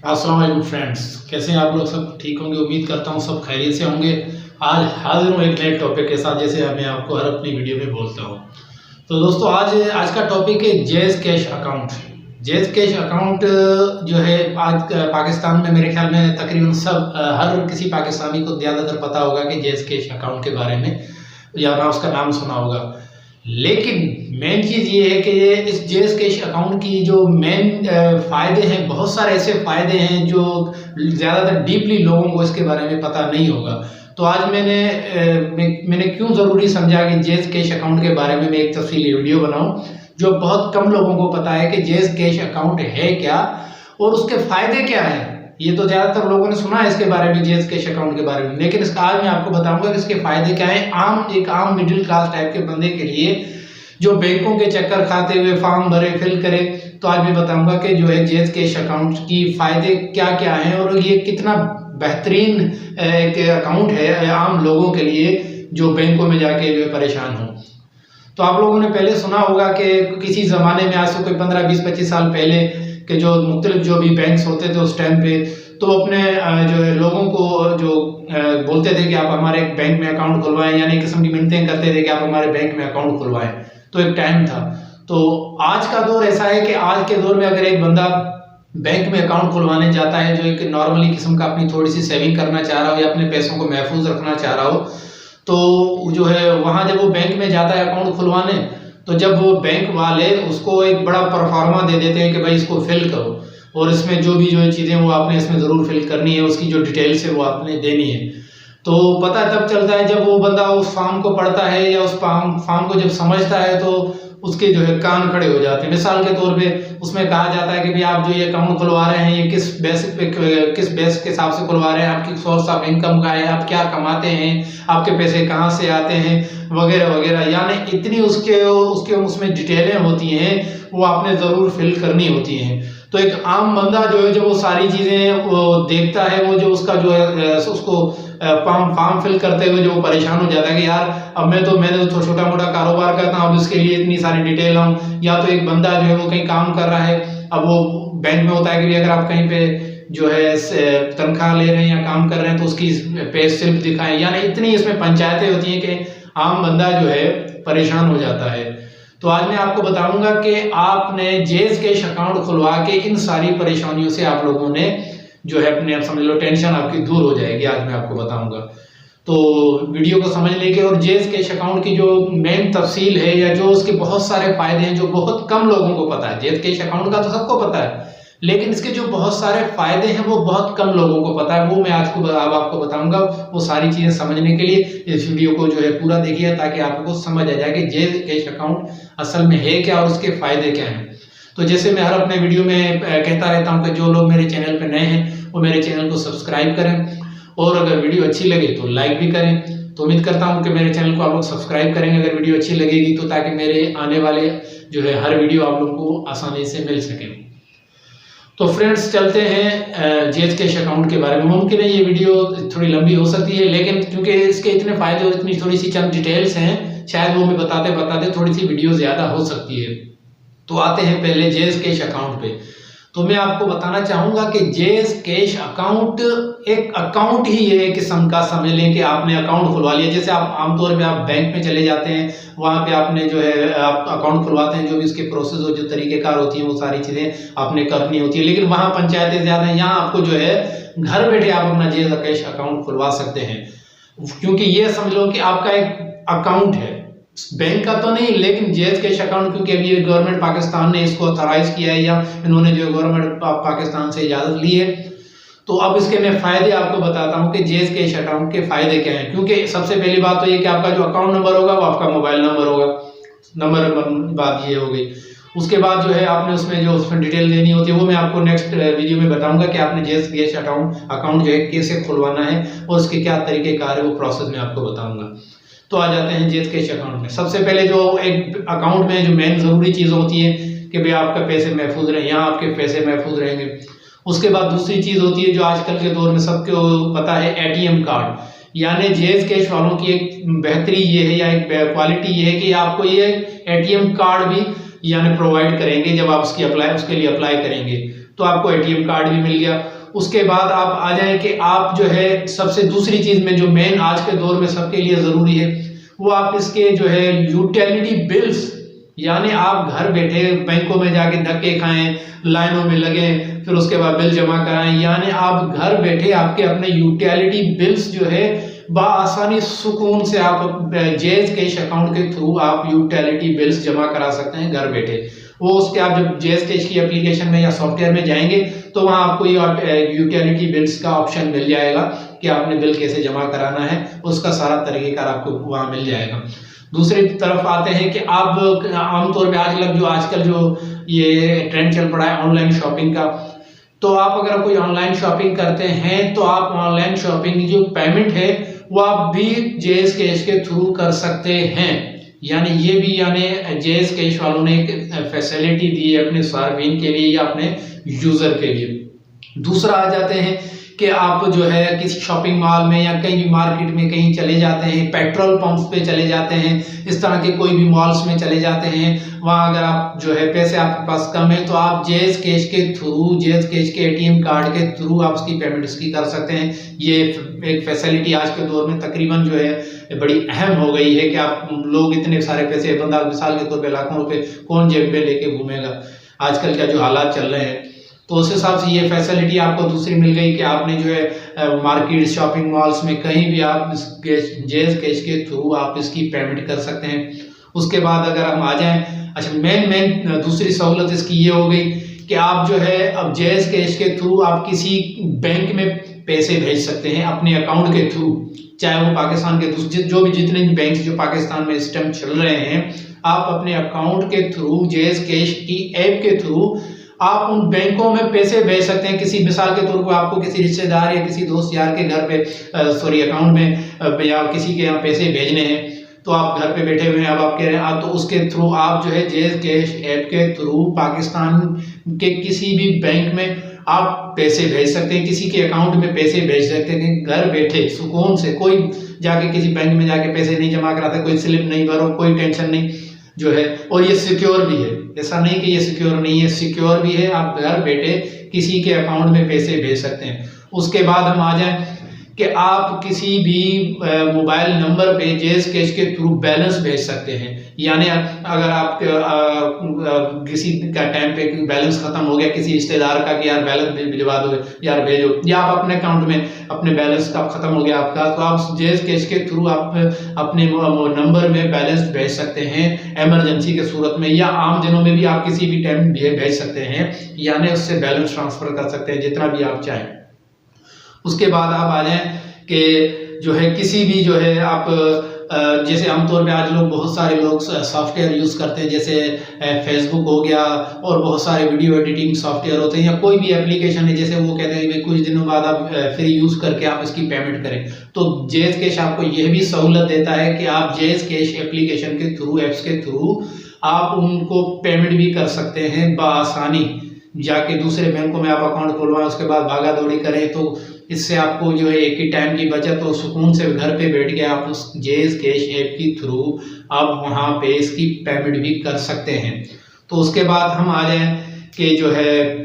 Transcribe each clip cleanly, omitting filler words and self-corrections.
अस्सलाम वालेकुम फ्रेंड्स, कैसे हैं आप लोग? सब ठीक होंगे, उम्मीद करता हूँ सब खैरियत से होंगे। आज हाजिर हूँ एक नए टॉपिक के साथ, जैसे मैं आपको हर अपनी वीडियो में बोलता हूँ। तो दोस्तों आज का टॉपिक है jazz cash account. Jazz cash account जो है आज पाकिस्तान में मेरे ख्याल में तकरीबन हर किसी पाकिस्तानी को ज़्यादातर पता होगा कि जैज़ कैश अकाउंट के बारे में, या ना उसका नाम सुना होगा। लेकिन मेन चीज़ ये है कि इस जैज़ कैश अकाउंट की जो मेन फ़ायदे हैं, बहुत सारे ऐसे फ़ायदे हैं जो ज़्यादातर डीपली लोगों को इसके बारे में पता नहीं होगा। तो आज मैंने क्यों ज़रूरी समझा कि जैज़ कैश अकाउंट के बारे में मैं एक तफसीली वीडियो बनाऊं, जो बहुत कम लोगों को पता है कि जैज़ कैश अकाउंट है क्या और उसके फ़ायदे क्या हैं। ये तो ज़्यादातर लोगों ने सुना है इसके बारे में, जैज़ कैश अकाउंट के बारे में, लेकिन इसका आज मैं आपको बताऊंगा कि इसके फ़ायदे क्या हैं। एक आम मिडिल क्लास टाइप के बंदे के लिए जो बैंकों के चक्कर खाते हुए फॉर्म भरे फिल करे, तो आज मैं बताऊंगा कि जो है जैज़ कैश अकाउंट की फ़ायदे क्या क्या हैं और ये कितना बेहतरीन एक अकाउंट है आम लोगों के लिए जो बैंकों में जाके जो परेशान हो। तो आप लोगों ने पहले सुना होगा कि किसी ज़माने में, आज से कोई 15, 20, 25 साल पहले, कि जो मुख्तलिफ जो भी बैंक्स होते थे उस टाइम पे, तो अपने जो है लोगों को जो बोलते थे कि आप हमारे बैंक में अकाउंट खुलवाएं, यानी किस्म की मिन्नतें करते थे कि आप हमारे बैंक में अकाउंट खुलवाएं। तो एक टाइम था। तो आज का दौर ऐसा है कि आज के दौर में अगर एक बंदा बैंक में अकाउंट खुलवाने जाता है, जो एक नॉर्मली किस्म का अपनी थोड़ी सी सेविंग करना चाह रहा हो या अपने पैसों को महफूज रखना चाह रहा हो, तो जो है वहाँ जब वो बैंक में जाता है अकाउंट खुलवाने, तो जब वो बैंक वाले उसको एक बड़ा परफॉर्मा दे देते हैं कि भाई इसको फिल करो और इसमें जो चीज़ें वो आपने इसमें ज़रूर फिल करनी है, उसकी जो डिटेल्स है वो आपने देनी है। तो पता तब चलता है जब वो बंदा उस फॉर्म को पढ़ता है या उस फॉर्म को जब समझता है, तो उसके जो है कान खड़े हो जाते हैं। मिसाल के तौर पे उसमें कहा जाता है कि भाई आप जो ये अकाउंट खुलवा रहे हैं, ये किस बेस के हिसाब से खुलवा रहे हैं, आपकी सोर्स ऑफ इनकम का है, आप क्या कमाते हैं, आपके पैसे कहाँ से आते हैं, वगैरह वगैरह। यानी इतनी उसमें डिटेलें होती हैं, वो आपने ज़रूर फिल करनी होती हैं। तो एक आम बंदा जो है जब वो सारी चीज़ें वो देखता है, वो जो उसका जो है उसको फॉर्म फिल करते हुए जो परेशान हो जाता है कि यार अब मैंने तो छोटा मोटा कारोबार करता हूँ, अब इसके लिए इतनी सारी डिटेल आऊँ। या तो एक बंदा जो है वो कहीं काम कर रहा है, अब वो बैंक में होता है कि अगर आप कहीं पे जो है तनख्वाह ले रहे हैं या काम कर रहे हैं तो उसकी पे स्लिप दिखाएं। यानी इतनी इसमें पंचायतें होती हैं कि आम बंदा जो है परेशान हो जाता है। तो आज मैं आपको बताऊंगा कि आपने जैज़ कैश अकाउंट खुलवा के इन सारी परेशानियों से आप लोगों ने जो है अपने आप समझ लो टेंशन आपकी दूर हो जाएगी। आज मैं आपको बताऊंगा, तो वीडियो को समझने के। और जैज़ कैश अकाउंट की जो मेन तफसील है या जो उसके बहुत सारे फायदे हैं जो बहुत कम लोगों को पता है। जैज़ कैश अकाउंट का तो सबको पता है, लेकिन इसके जो बहुत सारे फायदे हैं वो बहुत कम लोगों को पता है। वो मैं आज आपको बताऊंगा। वो सारी चीजें समझने के लिए इस वीडियो को जो है पूरा देखिए, ताकि आपको समझ आ जाए कि जैज़ कैश अकाउंट असल में है क्या और उसके फायदे क्या हैं। तो जैसे मैं हर अपने वीडियो में कहता रहता हूँ कि जो लोग मेरे चैनल पर नए हैं वो मेरे चैनल को सब्सक्राइब करें, और अगर वीडियो अच्छी लगे तो लाइक भी करें। तो उम्मीद करता हूँ कि मेरे चैनल को आप लोग सब्सक्राइब करेंगे अगर वीडियो अच्छी लगेगी, तो ताकि मेरे आने वाले जो है हर वीडियो आप लोग को आसानी से मिल सके। तो फ्रेंड्स चलते हैं जैज़ कैश अकाउंट के बारे में। मुमकिन है ये वीडियो थोड़ी लंबी हो सकती है, लेकिन क्योंकि इसके इतने फायदे और इतनी थोड़ी सी चंद डिटेल्स हैं, शायद वो मैं बताते थोड़ी सी वीडियो ज़्यादा हो सकती है। तो आते हैं पहले जैज़ कैश अकाउंट पे। तो मैं आपको बताना चाहूँगा कि जैज़ कैश अकाउंट एक अकाउंट ही है, एक किस्म का समझ लें कि आपने अकाउंट खुलवा लिया। जैसे आप आमतौर पे आप बैंक में चले जाते हैं, वहाँ पे आपने जो है आप अकाउंट खुलवाते हैं, जो भी उसके प्रोसेस हो, जो तरीक़ेकार होती हैं, वो सारी चीज़ें आपने करनी होती है। लेकिन वहाँ पंचायतें ज़्यादा हैं। यहाँ आपको जो है घर बैठे आप अपना जैज़ कैश अकाउंट खुलवा सकते हैं, क्योंकि ये समझ लो कि आपका एक अकाउंट है, बैंक का तो नहीं, लेकिन जैज़ कैश अकाउंट, क्योंकि अभी ये गवर्नमेंट पाकिस्तान ने इसको ऑथराइज किया है, या इन्होंने जो गवर्नमेंट पाकिस्तान से इजाज़त ली है। तो अब इसके मैं फ़ायदे आपको बताता हूँ कि जैज़ कैश अकाउंट के फ़ायदे क्या हैं। क्योंकि सबसे पहली बात तो ये कि आपका जो अकाउंट नंबर होगा वो आपका मोबाइल नंबर होगा। बात ये हो गई। उसके बाद जो है आपने उसमें डिटेल देनी होती है, वो मैं आपको नेक्स्ट वीडियो में बताऊंगा कि आपने जैज़ कैश अकाउंट जो है कैसे खुलवाना है और उसके क्या तरीक़ेकार है, वो प्रोसेस मैं आपको बताऊंगा। तो आ जाते हैं जैज़ कैश अकाउंट में। सबसे पहले जो एक अकाउंट में जो मेन ज़रूरी चीज़ होती है कि भाई आपका पैसे महफूज रहे, यहाँ आपके पैसे महफूज रहेंगे। उसके बाद दूसरी चीज़ होती है जो आजकल के दौर में सबको पता है, एटीएम कार्ड। यानी जैज़ कैश वालों की एक बेहतरी ये है या एक क्वालिटी ये है कि आपको ये एटीएम कार्ड भी यानी प्रोवाइड करेंगे। जब आप उसके लिए अप्लाई करेंगे तो आपको एटीएम कार्ड भी मिल गया। उसके बाद आप आ जाएं कि आप जो है सबसे दूसरी चीज में जो मेन आज के दौर में सबके लिए जरूरी है, वो आप इसके जो है यूटिलिटी बिल्स, यानी आप घर बैठे बैंकों में जाके धक्के खाएं, लाइनों में लगे, फिर उसके बाद बिल जमा कराएं, यानी आप घर बैठे आपके अपने यूटिलिटी बिल्स जो है बआसानी सुकून से आप जेज कैश अकाउंट के थ्रू आप यूटिलिटी बिल्स जमा करा सकते हैं घर बैठे। वो उसके आप जब जेज कैश की एप्लीकेशन में या सॉफ्टवेयर में जाएंगे तो वहां आपको ये यूटिलिटी बिल्स का ऑप्शन मिल जाएगा कि आपने बिल कैसे जमा कराना है, उसका सारा तरीकेकार आपको वहां मिल जाएगा। दूसरी तरफ आते हैं कि आप आमतौर पे आजकल जो ये ट्रेंड चल पड़ा है ऑनलाइन शॉपिंग का, तो आप अगर कोई ऑनलाइन शॉपिंग करते हैं तो आप ऑनलाइन शॉपिंग जो पेमेंट है वो आप भी जेज कैश के थ्रू कर सकते हैं। यानी ये भी जेज कैश वालों ने एक फैसिलिटी दी है अपने सार्फिन के लिए या अपने यूजर के लिए। दूसरा आ जाते हैं कि आप जो है किसी शॉपिंग मॉल में या कहीं भी मार्केट में कहीं चले जाते हैं, पेट्रोल पंप्स पे चले जाते हैं, इस तरह के कोई भी मॉल्स में चले जाते हैं, वहां अगर आप जो है पैसे आपके पास कम है तो आप जेज कैश के थ्रू, जेज कैश के एटीएम कार्ड के थ्रू आप उसकी पेमेंट इसकी कर सकते हैं। ये एक फैसिलिटी आज के दौर में तकरीबन जो है बड़ी अहम हो गई है कि आप लोग इतने सारे पैसे, बंदा मिसाल के तौर पर लाखों रुपए कौन जेब में लेके घूमेगा आजकल का जो हालात चल रहे हैं, तो उस हिसाब से ये फैसिलिटी आपको दूसरी मिल गई कि आपने जो है मार्केट, शॉपिंग मॉल्स में कहीं भी आप जेज कैश के थ्रू आप इसकी पेमेंट कर सकते हैं। उसके बाद अगर हम आ जाएं, अच्छा मेन दूसरी सहूलत इसकी ये हो गई कि आप जो है अब जेज कैश के थ्रू आप किसी बैंक में पैसे भेज सकते हैं अपने अकाउंट के थ्रू, चाहे वो पाकिस्तान के जो भी जितने भी बैंक जो पाकिस्तान में इस टाइम चल रहे हैं, आप अपने अकाउंट के थ्रू जेज कैश की ऐप के थ्रू आप उन बैंकों में पैसे भेज सकते हैं। किसी मिसाल के तौर पर आपको किसी रिश्तेदार या किसी दोस्त यार के घर पे अकाउंट में या किसी के यहाँ पैसे भेजने हैं, तो आप घर पे बैठे हुए हैं, अब आप कह रहे हैं तो उसके थ्रू आप जो है जेज कैश ऐप के थ्रू पाकिस्तान के किसी भी बैंक में आप पैसे भेज सकते हैं, किसी के अकाउंट में पैसे भेज सकते हैं घर बैठे सुकून से। कोई जाके किसी बैंक में जाके पैसे नहीं जमा कराते, कोई स्लिप नहीं भरो, कोई टेंशन नहीं जो है, और ये सिक्योर भी है। ऐसा नहीं कि ये सिक्योर नहीं है, सिक्योर भी है, आप घर बैठे किसी के अकाउंट में पैसे भेज सकते हैं। उसके बाद हम आ जाएं कि आप किसी भी मोबाइल नंबर पे जेज कैश के थ्रू बैलेंस भेज सकते हैं। यानी अगर आप किसी का टाइम पे बैलेंस खत्म हो गया किसी रिश्तेदार का कि यार बैलेंस भिजवा दो यार भेजो, या आप अपने अकाउंट में अपने बैलेंस का खत्म हो गया आपका, तो आप जेज कैश के थ्रू आप अपने नंबर में बैलेंस भेज सकते हैं इमरजेंसी के सूरत में, या आम दिनों में भी आप किसी भी टाइम भेज सकते हैं, यानी उससे बैलेंस ट्रांसफर कर सकते हैं जितना भी आप चाहें। उसके बाद आप आ जाएं कि जो है किसी भी जो है आप जैसे आमतौर पे आज लोग बहुत सारे लोग सॉफ्टवेयर यूज़ करते हैं, जैसे फेसबुक हो गया और बहुत सारे वीडियो एडिटिंग सॉफ्टवेयर होते हैं, या कोई भी एप्लीकेशन है, जैसे वो कहते हैं कि कुछ दिनों बाद आप फ्री यूज़ करके आप इसकी पेमेंट करें, तो जेज कैश आपको यह भी सहूलत देता है कि आप जेज कैश एप्लीकेशन के थ्रू, ऐप्स के थ्रू आप उनको पेमेंट भी कर सकते हैं बआसानी। जाके दूसरे बैंकों में आप अकाउंट खुलवाएं, उसके बाद भागा दौड़ी करें, तो इससे आपको जो है एक ही टाइम की बचत, तो सुकून से घर पे बैठ के आप उस जेज कैश ऐप के थ्रू आप वहाँ पे इसकी पेमेंट भी कर सकते हैं। तो उसके बाद हम आ जाएं कि जो है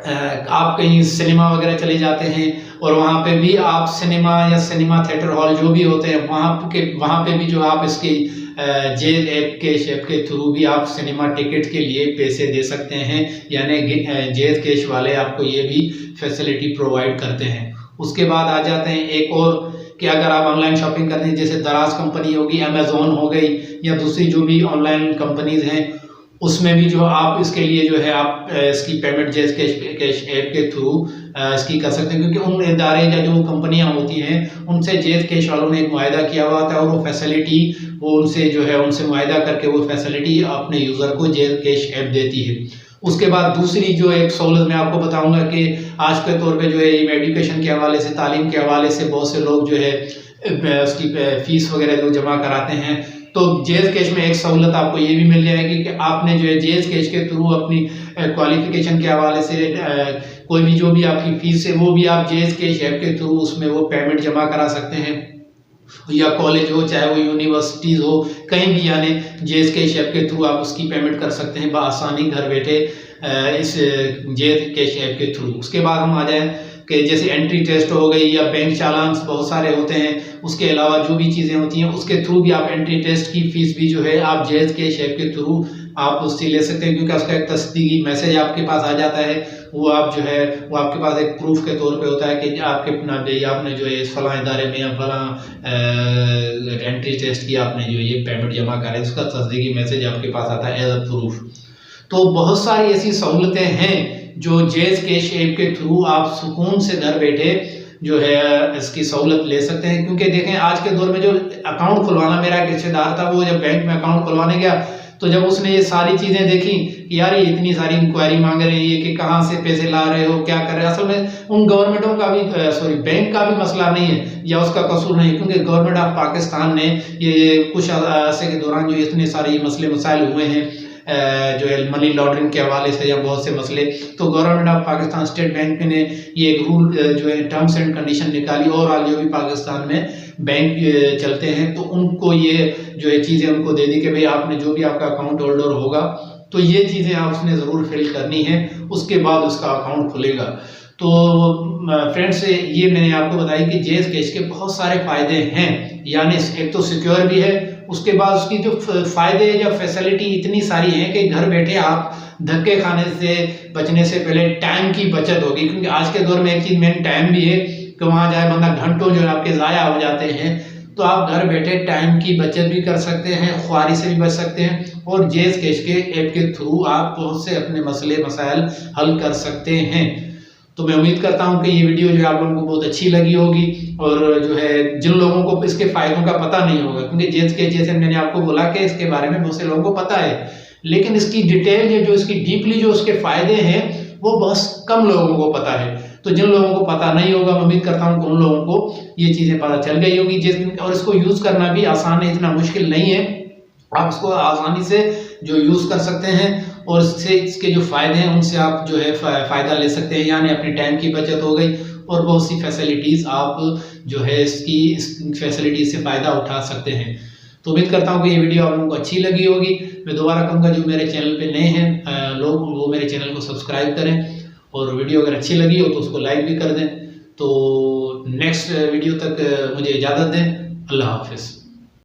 आप कहीं सिनेमा वगैरह चले जाते हैं और वहाँ पे भी आप सिनेमा या सिनेमा थिएटर हॉल जो भी होते हैं वहाँ पे भी जो आप इसकी जेज कैश ऐप के थ्रू भी आप सिनेमा टिकट के लिए पैसे दे सकते हैं, यानी जेज कैश वाले आपको ये भी फैसिलिटी प्रोवाइड करते हैं। उसके बाद आ जाते हैं एक और कि अगर आप ऑनलाइन शॉपिंग करते हैं, जैसे दराज कंपनी होगी, अमेजोन हो गई, या दूसरी जो भी ऑनलाइन कंपनीज हैं, उसमें भी जो आप इसके लिए जो है आप इसकी पेमेंट जेज कैश ऐप के थ्रू इसकी कर सकते हैं, क्योंकि उन इदारे या जो कंपनियां होती हैं उनसे जेज कैश वालों ने एक मुआहदा किया हुआ था और वो फैसिलिटी वो उनसे जो है उनसे मुआहदा करके वो फैसिलिटी अपने यूज़र को जेज कैश ऐप देती है। उसके बाद दूसरी जो एक सहूलत मैं आपको बताऊंगा कि आज के तौर पे जो है एजुकेशन के हवाले से, तालीम के हवाले से बहुत से लोग जो है उसकी फीस वगैरह जो जमा कराते हैं, तो जेज कैश में एक सहूलत आपको ये भी मिल जाएगी कि आपने जो है जेज कैश के थ्रू अपनी क्वालिफिकेशन के हवाले से कोई भी जो भी आपकी फीस है वो भी आप जेज कैश ऐप के थ्रू उसमें वो पेमेंट जमा करा सकते हैं, या कॉलेज हो चाहे वो यूनिवर्सिटीज़ हो कहीं भी, यानी जेज कैश ऐप के थ्रू आप उसकी पेमेंट कर सकते हैं बआसानी घर बैठे इस जेज कैश ऐप के थ्रू। उसके बाद हम आ जाएं कि जैसे एंट्री टेस्ट हो गई या बैंक चालान बहुत सारे होते हैं, उसके अलावा जो भी चीज़ें होती हैं उसके थ्रू भी आप एंट्री टेस्ट की फीस भी जो है आप जैज़ कैश ऐप के थ्रू आप उससे ले सकते हैं, क्योंकि उसका एक तस्दीकी मैसेज आपके पास आ जाता है। वो आप जो है वो आपके पास एक प्रूफ के तौर पे होता है कि आपने जो है इस फलां इदारे में या फलां एंट्री टेस्ट की आपने जो ये पेमेंट जमा करें, उसका तस्दीकी मैसेज आपके पास आता है एज अ प्रूफ। तो बहुत सारी ऐसी सहूलतें हैं जो जैज़ कैश ऐप के थ्रू आप सुकून से घर बैठे जो है इसकी सहूलत ले सकते हैं। क्योंकि देखें आज के दौर में जो अकाउंट खुलवाना, मेरा एक रिश्तेदार था, वो जब बैंक में अकाउंट खुलवाने गया तो जब उसने ये सारी चीज़ें देखी कि यार ये इतनी सारी इंक्वायरी मांग रहे हैं, ये कि कहाँ से पैसे ला रहे हो, क्या कर रहे हो, असल में उन गवर्नमेंटों का भी बैंक का भी मसला नहीं है या उसका कसूर नहीं, क्योंकि गवर्नमेंट ऑफ पाकिस्तान ने ये कुछ अरसे के दौरान जो इतने सारे मसले मसाइल हुए हैं जो है मनी लॉन्ड्रिंग के हवाले से या बहुत से मसले, तो government of Pakistan state bank ने ये एक रूल जो है टर्म्स एंड कंडीशन निकाली, और जो भी पाकिस्तान में बैंक चलते हैं तो उनको ये जो है चीज़ें उनको दे दी कि भाई आपने जो भी आपका अकाउंट होल्डर होगा तो ये चीज़ें आप उसने ज़रूर फिल करनी है, उसके बाद उसका अकाउंट खुलेगा। तो फ्रेंड्स ये मैंने आपको बताया कि जैज़ कैश के बहुत सारे फ़ायदे हैं, यानी एक तो सिक्योर भी है, उसके बाद उसकी जो फ़ायदे या फैसिलिटी इतनी सारी हैं कि घर बैठे आप धक्के खाने से बचने से पहले टाइम की बचत होगी। क्योंकि आज के दौर में एक चीज़ मेन टाइम भी है कि वहाँ जाए बंदा घंटों जो है आपके ज़ाया हो जाते हैं, तो आप घर बैठे टाइम की बचत भी कर सकते हैं, ख्वारी से भी बच सकते हैं, और जैज़ कैश के ऐप के थ्रू आप बहुत से अपने मसले मसाइल हल कर सकते हैं। तो मैं उम्मीद करता हूं कि ये वीडियो जो है आप लोगों को बहुत अच्छी लगी होगी, और जो है जिन लोगों को इसके फायदों का पता नहीं होगा, क्योंकि जैज़ कैश जैसे मैंने आपको बोला कि इसके बारे में बहुत से लोगों को पता है, लेकिन इसकी डिटेल जो इसकी डीपली जो उसके फायदे हैं वो बहुत कम लोगों को पता है। तो जिन लोगों को पता नहीं होगा, मैं उम्मीद करता हूं कि उन लोगों को ये चीज़ें पता चल गई होगी। और इसको यूज़ करना भी आसान है, इतना मुश्किल नहीं है, आप इसको आसानी से जो यूज़ कर सकते हैं, और इससे इसके जो फ़ायदे हैं उनसे आप जो है फ़ायदा ले सकते हैं, यानी अपनी टाइम की बचत हो गई, और बहुत सी फैसिलिटीज़ आप जो है इस फैसिलिटीज़ से फ़ायदा उठा सकते हैं। तो उम्मीद करता हूँ कि ये वीडियो आप लोगों को अच्छी लगी होगी। मैं दोबारा कहूँगा जो मेरे चैनल पे नए हैं लोग, वो मेरे चैनल को सब्सक्राइब करें, और वीडियो अगर अच्छी लगी हो तो उसको लाइक भी कर दें। तो नेक्स्ट वीडियो तक मुझे इजाज़त दें। अल्लाह हाफ़िज़।